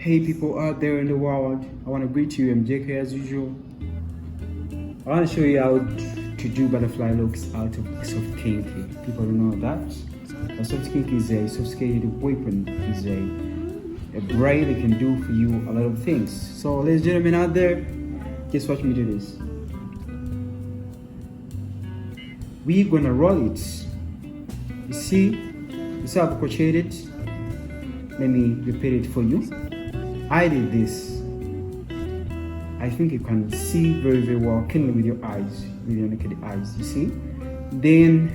Hey people out there in the world, I want to greet you, MJK as usual. I want to show you how to do butterfly locks out of soft kinky. People don't know that. A soft kinky is a sophisticated weapon, is a braid that can do for you a lot of things. So ladies and gentlemen out there, just watch me do this. We're gonna roll it. You see how I've crocheted it? Let me repeat it for you. I did this. I think you can see very, very well, clearly with your eyes, with your naked eyes, you see? Then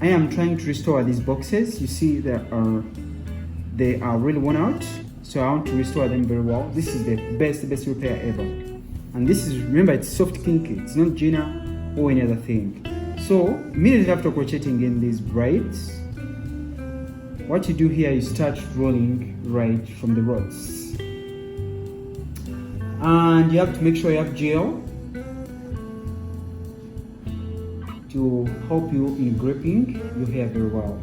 I am trying to restore these boxes. You see they are really worn out. So I want to restore them very well. This is the best repair ever. And this is, remember, it's soft kinky. It's not Gina or any other thing. So immediately after crocheting in these braids, what you do here is start rolling right from the rods. And you have to make sure you have gel to help you in gripping your hair very well.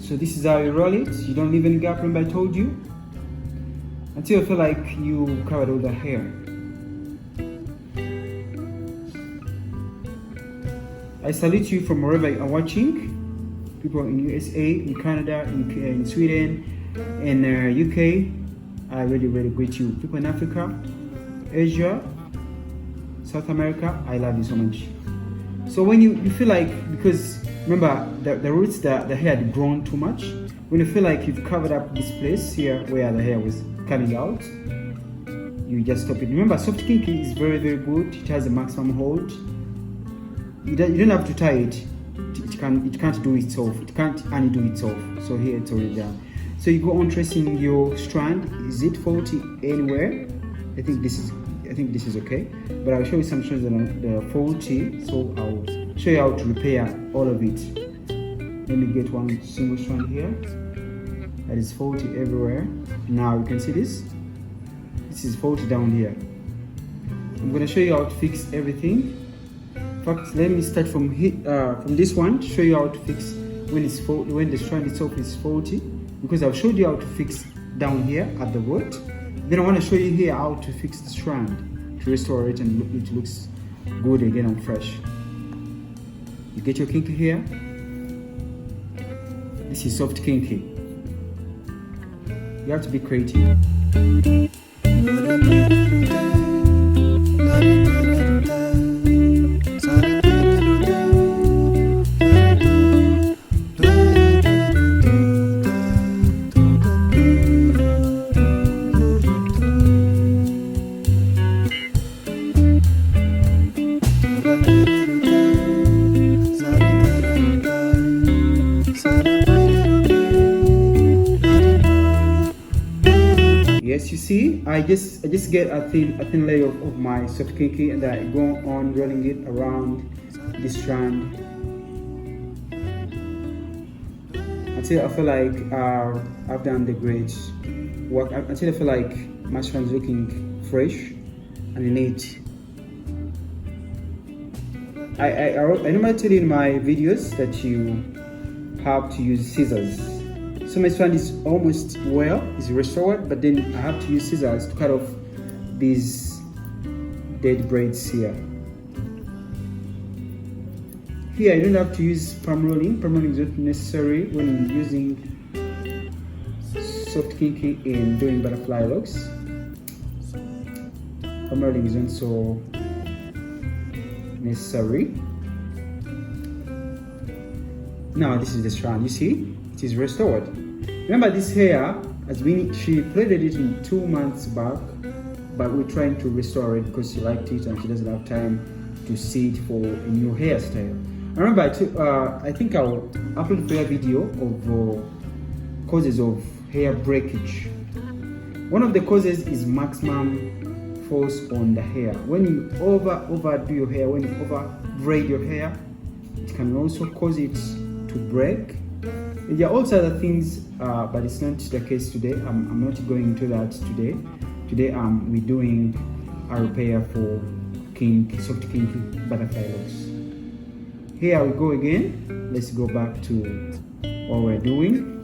So this is how you roll it. You don't leave any gap, remember I told you? Until you feel like you covered all the hair. I salute you from wherever you are watching. People in USA, in Canada, in Sweden, in UK, I really greet you. People in Africa, Asia, South America, I love you so much. So when you feel like, because remember the roots, the hair had grown too much, when you feel like you've covered up this place here where the hair was coming out, you just stop it. Remember, soft kinky is very good. It has a maximum hold. You don't have to tie it. It can't do itself. It can't undo itself. So here it's already done. So you go on tracing your strand. Is it faulty anywhere? I think this is okay. But I'll show you some strands that are faulty. So I'll show you how to repair all of it. Let me get one single strand here that is faulty everywhere. Now you can see this. This is faulty down here. I'm gonna show you how to fix everything. In fact, let me start from this one to show you how to fix when the strand itself is faulty, because I've showed you how to fix down here at the root. Then I want to show you here how to fix the strand to restore it and it looks good again and fresh. You get your kinky here. This is soft kinky. You have to be creative. Yes, you see, I just get a thin layer of my soft kinky, and I go on rolling it around this strand until I feel like I've done the great work, until I feel like my strand is looking fresh and neat. I normally tell you in my videos that you have to use scissors. So my strand is almost is restored, but then I have to use scissors to cut off these dead braids here. Here, you don't have to use palm rolling. Palm rolling is not necessary when using soft kinky in doing butterfly locks. Palm rolling is not so necessary. Now this is the strand. You see, it is restored. Remember, this hair she plaited it in 2 months back, but we're trying to restore it because she liked it and she doesn't have time to see it for a new hairstyle. Remember, I think I'll upload for a video of causes of hair breakage. One of the causes is maximum force on the hair. When you overdo your hair, when you over braid your hair, it can also cause it to break. There are also other things, but it's not the case today. I'm not going into that today. Today we're doing a repair for soft kinky butterfly locks. Here we go again. Let's go back to what we're doing.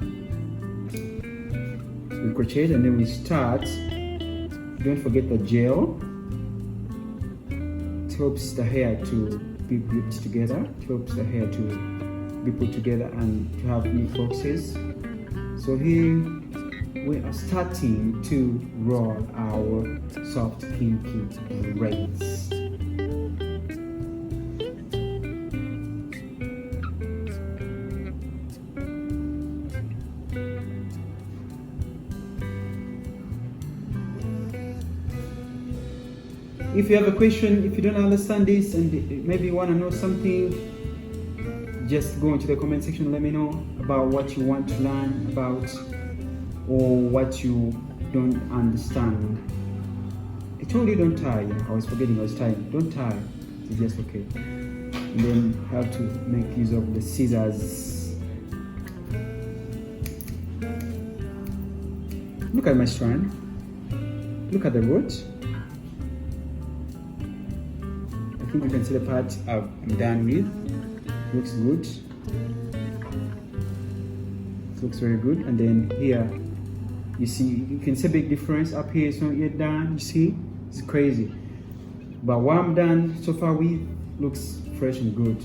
we crochet and then we start. Don't forget the gel. It helps the hair to be grouped together. It helps the hair to be put together and to have neat boxes. So here we are starting to roll our soft kinky braids. If you have a question, if you don't understand this and maybe you want to know something, just go into the comment section, let me know about what you want to learn about or what you don't understand. I told you don't tie. I was forgetting I was tying. Don't tie. It's just okay. And then you have to make use of the scissors. Look at my strand. Look at the root. I think you can see the part I'm done with. Looks good. It looks very good. And then here, you see, you can see a big difference. Up here, it's not yet done. You see, it's crazy. But what I'm done so far with looks fresh and good.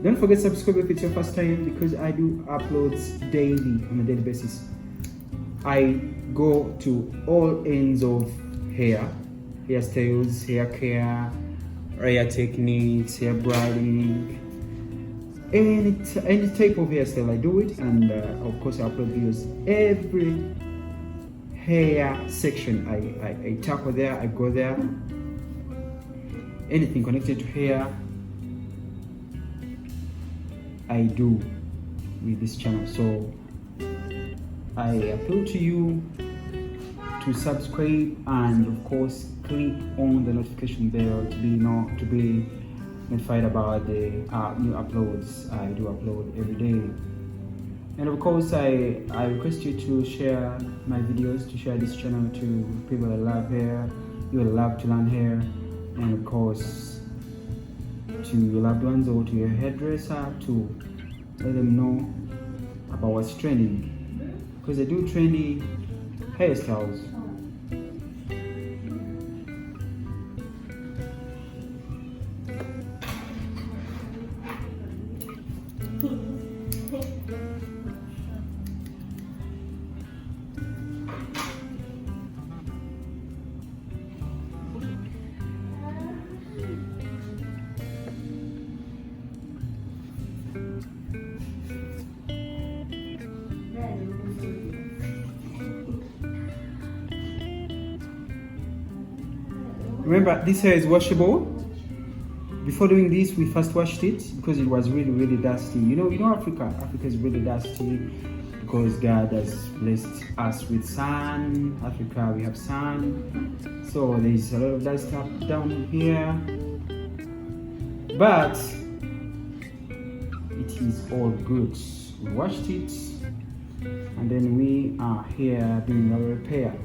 Don't forget to subscribe if it's your first time, because I do uploads daily on a daily basis. I go to all ends of hairstyles, hair care, hair techniques, hair braiding, any type of hairstyle I do it, and of course I upload videos. Every hair section I tackle there, I go there. Anything connected to hair I do with this channel. So I appeal to you to subscribe and of course click on the notification bell to be notified about the new uploads. I do upload every day. And of course I request you to share my videos, to share this channel to people that love hair, you will love to learn hair, and of course to your loved ones or to your hairdresser to let them know about what's trending, because I do trendy hairstyles. Remember, this hair is washable. Before doing this, we first washed it because it was really dusty. You know Africa is really dusty because God has blessed us with sun. Africa, we have sun, so there's a lot of dust up down here, but it is all good. We washed it and then we are here doing our repair.